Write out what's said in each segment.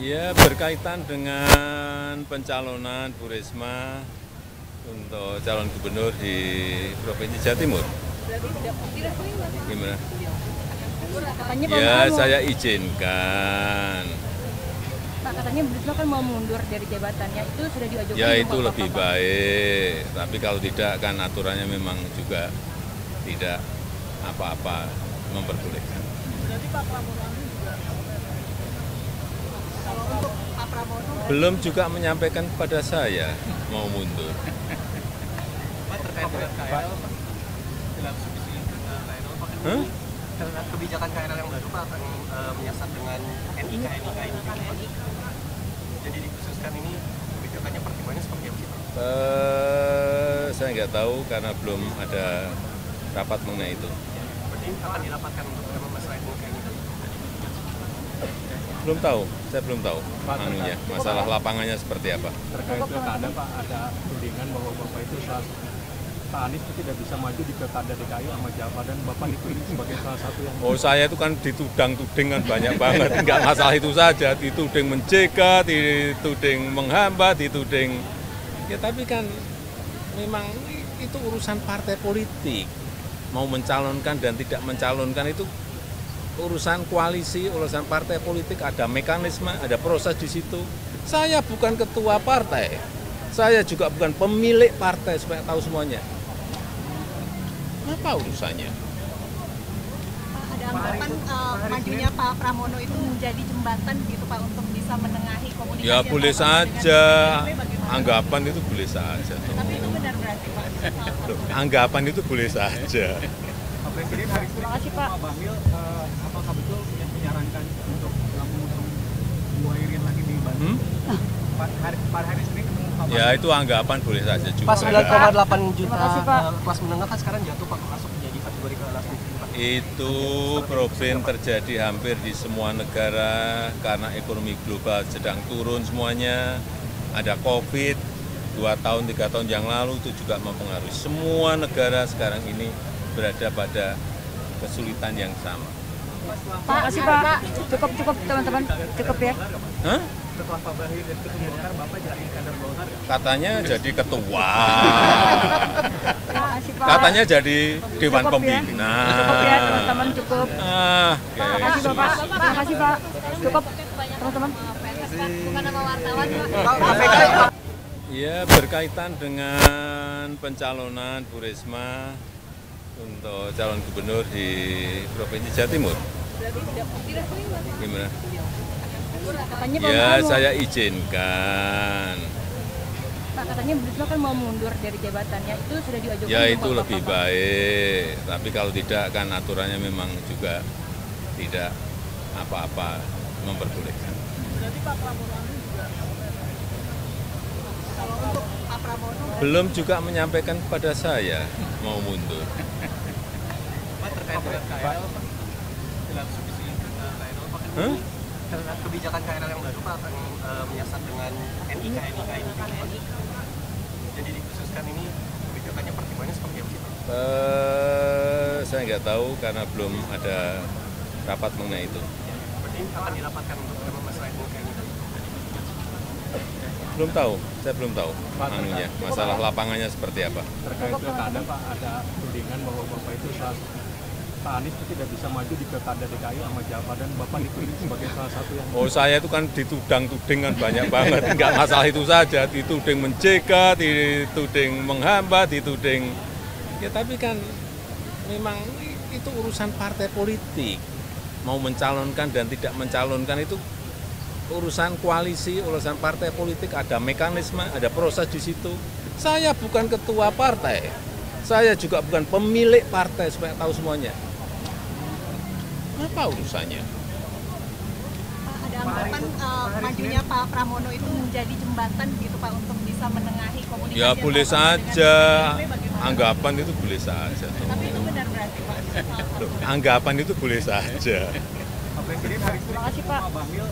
Ya, berkaitan dengan pencalonan Bu Risma untuk calon gubernur di Provinsi Jawa Timur. Gimana? Katanya Ya, Pak saya izinkan. Pak, katanya Bu Risma kan mau mundur dari jabatannya, itu sudah diajukan Ya, belum, itu Pak, lebih Pak? baik. Tapi kalau tidak, kan aturannya memang juga tidak apa-apa memperbolehkan. Berarti Pak Pramono juga kalau untuk Pak Pramono Belum juga menyampaikan kepada saya mau mundur. Pak terkait dengan KRL dalam subsidi KRL Pak Hah? karena kebijakan KRL yang baru Pak akan menyasar dengan NIK ini Pak. Jadi dikhususkan ini kebijakannya pertimbangannya seperti apa sih Pak? Saya nggak tahu karena belum ada rapat mengenai itu. Berarti akan dirapatkan untuk masalah NIK ini. Belum tahu, saya belum tahu Pak, anunya, masalah lapangannya seperti apa. Terkait pilkada Pak, ada tudingan bahwa Bapak itu Pak Anies itu tidak bisa maju di pilkada DKI sama Jawa dan Bapak dipilih sebagai salah satu yang Oh, saya itu kan ditudang-tudingan banyak banget, nggak masalah itu saja, dituding mencegat, dituding menghambat, dituding, ya tapi kan memang itu urusan partai politik, mau mencalonkan dan tidak mencalonkan itu urusan koalisi, urusan partai politik, ada mekanisme, ada proses di situ. Saya bukan ketua partai, saya juga bukan pemilik partai, supaya tahu semuanya. Apa urusannya? Pak, ada anggapan majunya Pak Pramono itu menjadi jembatan gitu Pak untuk bisa menengahi komunikasi. Ya boleh antara Bapak saja, dengan PDIP, bagaimana? anggapan itu boleh saja. Tapi itu benar berarti Pak. Anggapan itu boleh saja. Pak Presiden hari ini Terima kasih, Pak. Pak Bahlil, apakah betul yang menyarankan untuk mengusung Bu Irin lagi di Bandung? Pak hari ini ketemu Pak Ya itu anggapan boleh saja juga. Pas 9,8 juta Terima kasih, Pak. kelas menengah kan sekarang jatuh Pak masuk menjadi kategori kelas miskin Pak. Itu problem terjadi hampir di semua negara karena ekonomi global sedang turun semuanya. Ada COVID, 2 tahun, 3 tahun yang lalu itu juga mempengaruhi. Semua negara sekarang ini berada pada kesulitan yang sama. Terima kasih Pak. Cukup teman-teman, cukup ya. Hah? setelah Pak Bahlil dan Ketua Golkar, Bapak jadi kader Golkar ya? Katanya jadi ketua, Terima kasih Pak. katanya jadi dewan Cukup ya. pembina. Cukup ya teman-teman, cukup. Terima kasih Gitu. Bapak. Terima kasih Pak. Cukup teman-teman. Bukan nama wartawan KPK Ya, berkaitan dengan pencalonan Bu Risma untuk calon gubernur di Provinsi Jawa Timur. Gimana? Katanya Pak Ya, mau- saya izinkan. Pak, katanya Bu Risma kan mau mundur dari jabatannya, itu sudah diajukan Ya, belum, itu Pak, lebih Pak? baik. Tapi kalau tidak, kan aturannya memang juga tidak apa-apa memperbolehkan. berarti Pak Pramono juga kalau untuk Pak Pramono Belum juga menyampaikan kepada saya mau mundur. Pak terkait dengan KRL dalam subsidi KRL Pak Hah? karena kebijakan KRL yang baru Pak akan menyasar dengan NIK ini Pak. Jadi dikhususkan ini kebijakannya pertimbangannya seperti apa sih Pak? Saya nggak tahu karena belum ada rapat mengenai itu. Berarti akan dirapatkan untuk masalah NIK ini. Belum tahu, saya belum tahu Pak, anunya, masalah lapangannya seperti apa. Terkait pilkada Pak, ada tudingan bahwa Bapak itu Pak Anies itu tidak bisa maju di pilkada DKI sama Jawa dan Bapak dipilih sebagai salah satu yang Oh, saya itu kan ditudang-tudingan banyak banget, nggak masalah itu saja, dituding mencegat, dituding menghambat, dituding, ya tapi kan memang itu urusan partai politik, mau mencalonkan dan tidak mencalonkan itu urusan koalisi, urusan partai politik, ada mekanisme, ada proses di situ. Saya bukan ketua partai, saya juga bukan pemilik partai, supaya tahu semuanya. Apa urusannya? Pak, ada anggapan majunya Pak Pramono itu menjadi jembatan gitu Pak untuk bisa menengahi komunikasi. Ya antara boleh Bapak dengan saja, PDIP, bagaimana? anggapan itu boleh saja. Tapi itu benar berarti Pak. Anggapan itu boleh saja. Pak Presiden hari ini Terima kasih, ketemu Pak. Pak Bahlil,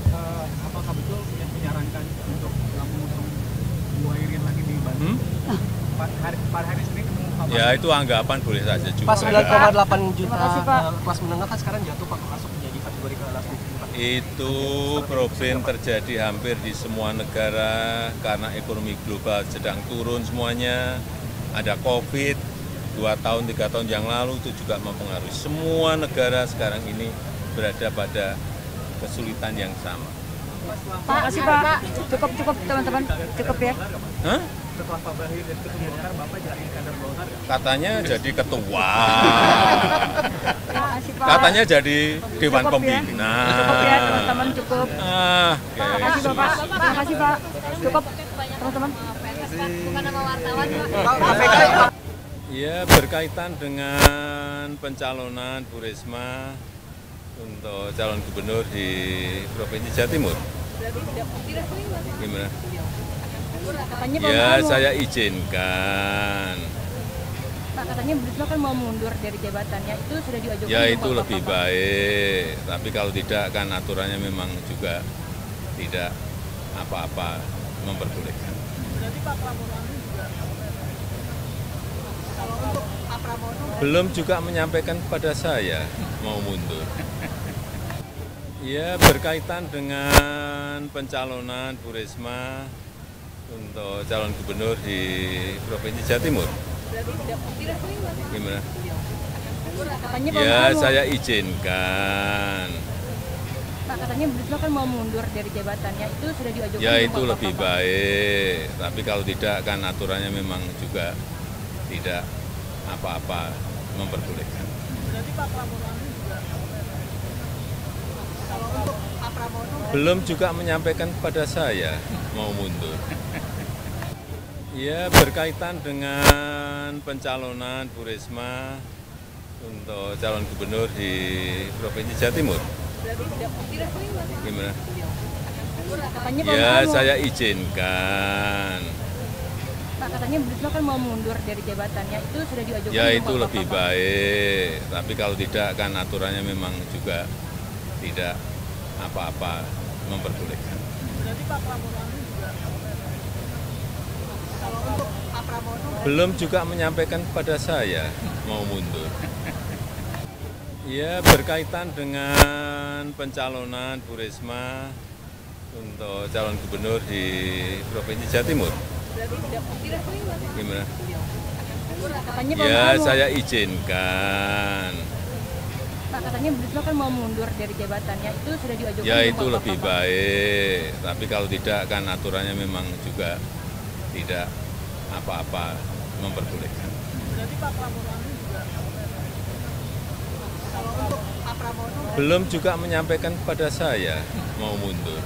apakah betul yang menyarankan untuk mengusung Bu Irin lagi di Bandung? Pak hari ini ketemu Pak Bahlil. Ya itu anggapan boleh saja juga. Pas 9,8 juta Terima kasih, Pak. kelas menengah kan sekarang jatuh Pak masuk menjadi kategori kelas miskin Pak. Itu problem terjadi hampir di semua negara karena ekonomi global sedang turun semuanya. Ada COVID, 2 tahun, 3 tahun yang lalu itu juga mempengaruhi. Semua negara sekarang ini berada pada kesulitan yang sama. Terima kasih Pak. Cukup teman-teman. Cukup ya. Hah? Setelah Pak Bahlil jadi ketua Golkar, Bapak jadi kader Golkar. Katanya jadi ketua, Terima kasih Pak. katanya jadi Dewan Cukup ya. Pembina. Cukup ya teman-teman, cukup. Terima kasih Kayak Bapak. Terima kasih Pak. Cukup teman-teman. Bukan nama wartawan, Ya, berkaitan dengan pencalonan Bu Risma untuk calon gubernur di Provinsi Jawa Timur. Gimana? Katanya Pak Ya, mau- saya izinkan. Pak, katanya Bu Risma kan mau mundur dari jabatannya. Itu sudah diajukan. Ya, belum, itu Pak? lebih baik. Tapi kalau tidak, kan aturannya memang juga tidak apa-apa memperbolehkan. kalau untuk Pak Pramono Belum juga menyampaikan kepada saya mau mundur. Ya, berkaitan dengan pencalonan Bu Risma untuk calon gubernur di Provinsi Jawa Timur. Gimana? Katanya Pak Ya, mau- saya izinkan. Pak, katanya Bu Risma kan mau mundur dari jabatannya. Itu sudah diajukan. Ya, belum, itu Pak? lebih baik. Tapi kalau tidak, kan aturannya memang juga tidak apa-apa memperbolehkan. kalau untuk Pak Pramono Belum juga menyampaikan kepada saya mau mundur. Ya, berkaitan dengan pencalonan Bu Risma untuk calon gubernur di Provinsi Jawa Timur. Gimana? Katanya Pak Ya, mau- saya izinkan. Pak, katanya Bu Risma kan mau mundur dari jabatannya. Itu sudah diajukan. Ya, belum, itu Pak? lebih baik. Tapi kalau tidak, kan aturannya memang juga tidak apa-apa memperbolehkan. kalau untuk Pak Pramono Belum juga menyampaikan kepada saya mau mundur. Ya, berkaitan dengan pencalonan Bu Risma untuk calon gubernur di Provinsi Jawa Timur. Gimana? Katanya Pak Ya, mau- saya izinkan. Pak, katanya Bu Risma kan mau mundur dari jabatannya. Itu sudah diajukan. Ya, belum, itu Pak? lebih baik. Tapi kalau tidak, kan aturannya memang juga tidak apa-apa memperbolehkan. kalau untuk Pak Pramono Belum juga menyampaikan kepada saya mau mundur.